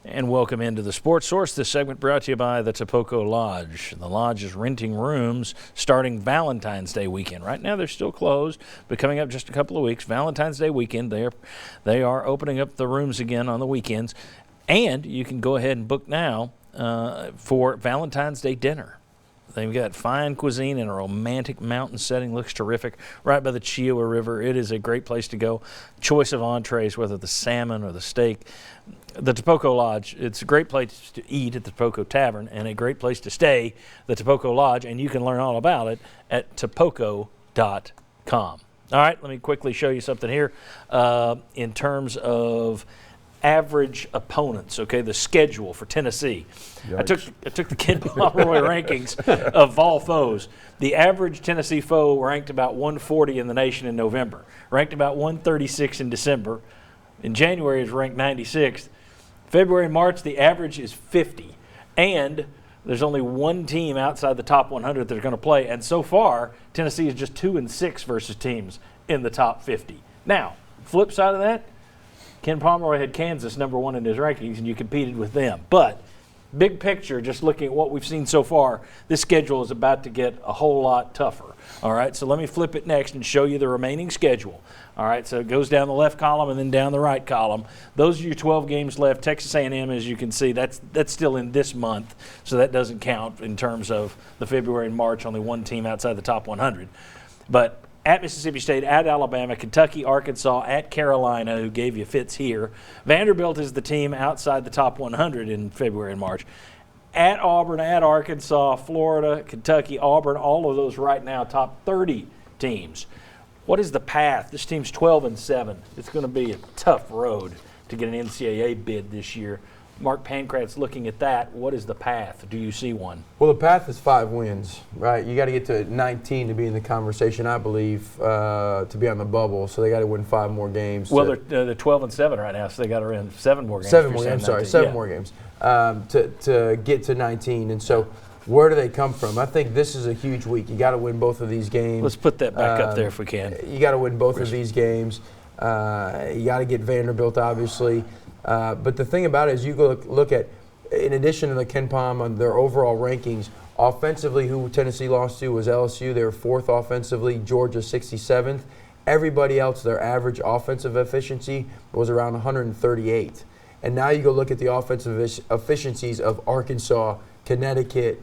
And welcome into the Sports Source. This segment brought to you by the Topoco Lodge. The Lodge is renting rooms starting Valentine's Day weekend. Right now they're still closed, but coming up just a couple of weeks, Valentine's Day weekend, they are opening up the rooms again on the weekends. And you can go ahead and book now for Valentine's Day dinner. They've got fine cuisine in a romantic mountain setting. Looks terrific. Right by the Chiowa River. It is a great place to go. Choice of entrees, whether the salmon or the steak. The Topoco Lodge, it's a great place to eat at the Topoco Tavern and a great place to stay, the Topoco Lodge, and you can learn all about it at topoco.com. All right, let me quickly show you something here in terms of average opponents, okay, the schedule for Tennessee. I took the Ken Pomeroy rankings of all foes. The average Tennessee foe ranked about 140 in the nation in November, ranked about 136 in December. In January is ranked 96th. February and March, the average is 50. And there's only one team outside the top 100 that are going to play. And so far, Tennessee is just 2-6 versus teams in the top 50. Now, flip side of that, Ken Pomeroy had Kansas number one in his rankings, and you competed with them. But big picture, just looking at what we've seen so far, this schedule is about to get a whole lot tougher. All right, so let me flip it next and show you the remaining schedule. All right, so it goes down the left column and then down the right column. Those are your 12 games left. Texas A&M, as you can see, that's still in this month, so that doesn't count in terms of the February and March, only one team outside the top 100. But at Mississippi State, at Alabama, Kentucky, Arkansas, at Carolina, who gave you fits here. Vanderbilt is the team outside the top 100 in February and March. At Auburn, at Arkansas, Florida, Kentucky, Auburn, all of those right now, top 30 teams. What is the path? This team's 12-7. It's going to be a tough road to get an NCAA bid this year. Mark Pankrat's looking at that. What is the path? Do you see one? Well, the path is 5 wins, right? You got to get to 19 to be in the conversation, I believe, to be on the bubble. So they got to win 5 more games. Well, they're 12-7 right now, so they got to win 7 more games. 7 more games. Sorry, 7 more games to get to 19. And so, where do they come from? I think this is a huge week. You got to win both of these games. Let's put that back up there if we can. You got to win both of these games. You got to get Vanderbilt, obviously. But the thing about it is you go look at, in addition to the Ken Pom on their overall rankings, offensively who Tennessee lost to was LSU. They were 4th offensively, Georgia 67th. Everybody else, their average offensive efficiency was around 138. And now you go look at the offensive efficiencies of Arkansas, Kentucky,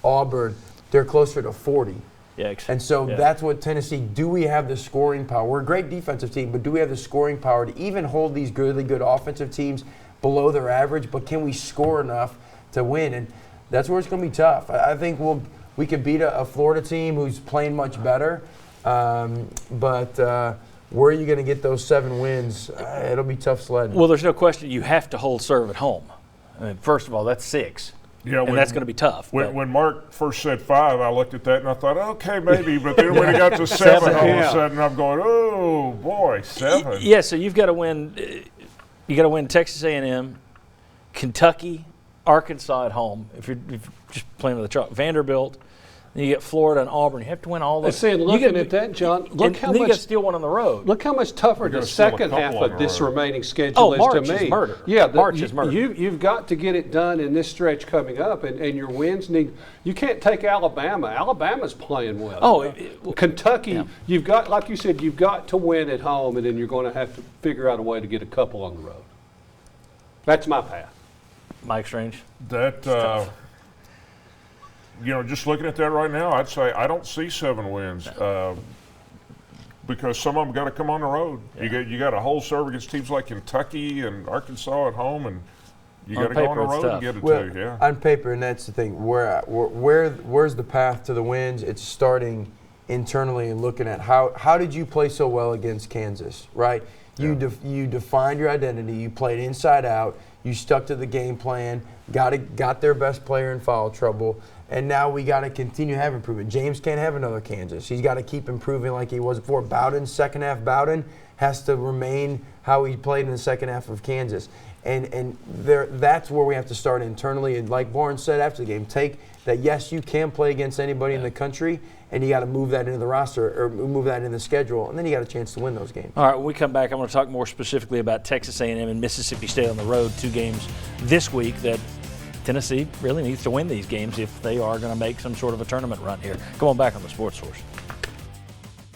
Auburn. They're closer to 40. Yikes. And so that's what Tennessee, do we have the scoring power? We're a great defensive team, but do we have the scoring power to even hold these really good offensive teams below their average? But can we score enough to win? And that's where it's going to be tough. I think we could beat a Florida team who's playing much better. But where are you going to get those 7 wins? It'll be tough sledding. Well, there's no question you have to hold serve at home. I mean, first of all, that's 6. Yeah, and that's going to be tough. When Mark first said 5, I looked at that and I thought, okay, maybe. But then when he got to 7, all of a sudden I'm going, oh boy, 7. Yeah, so you've got to win. You got to win Texas A&M, Kentucky, Arkansas at home. If you're just playing with the chalk, Vanderbilt. Then you get Florida and Auburn. You have to win all those. Looking at that, John, look how much. You got to steal one on the road. Look how much tougher the second half of this remaining schedule is March to me. Is murder. Yeah, March is murder. You've got to get it done in this stretch coming up, and your wins need. You can't take Alabama. Alabama's playing well. Kentucky, you've got, like you said, you've got to win at home, and then you're going to have to figure out a way to get a couple on the road. That's my path. Mike Strange. That. Just looking at that right now, I'd say I don't see 7 wins because some of them got to come on the road. Yeah. You got to hold serve against teams like Kentucky and Arkansas at home, and you got to go on the road and get it too. Yeah. On paper, and that's the thing. Where's the path to the wins? It's starting internally and looking at how did you play so well against Kansas, right? You defined your identity. You played inside out. You stuck to the game plan. Got their best player in foul trouble. And now we got to continue to have improvement. James can't have another Kansas. He's got to keep improving like he was before. Bowden, second half Bowden, has to remain how he played in the second half of Kansas. And that's where we have to start internally. And like Barnes said after the game, take that, yes, you can play against anybody in the country, and you got to move that into the roster or move that in the schedule, and then you got a chance to win those games. All right, when we come back, I want to talk more specifically about Texas A&M and Mississippi State on the road, 2 games this week that Tennessee really needs to win these games if they are going to make some sort of a tournament run here. Come on back on the Sports Source.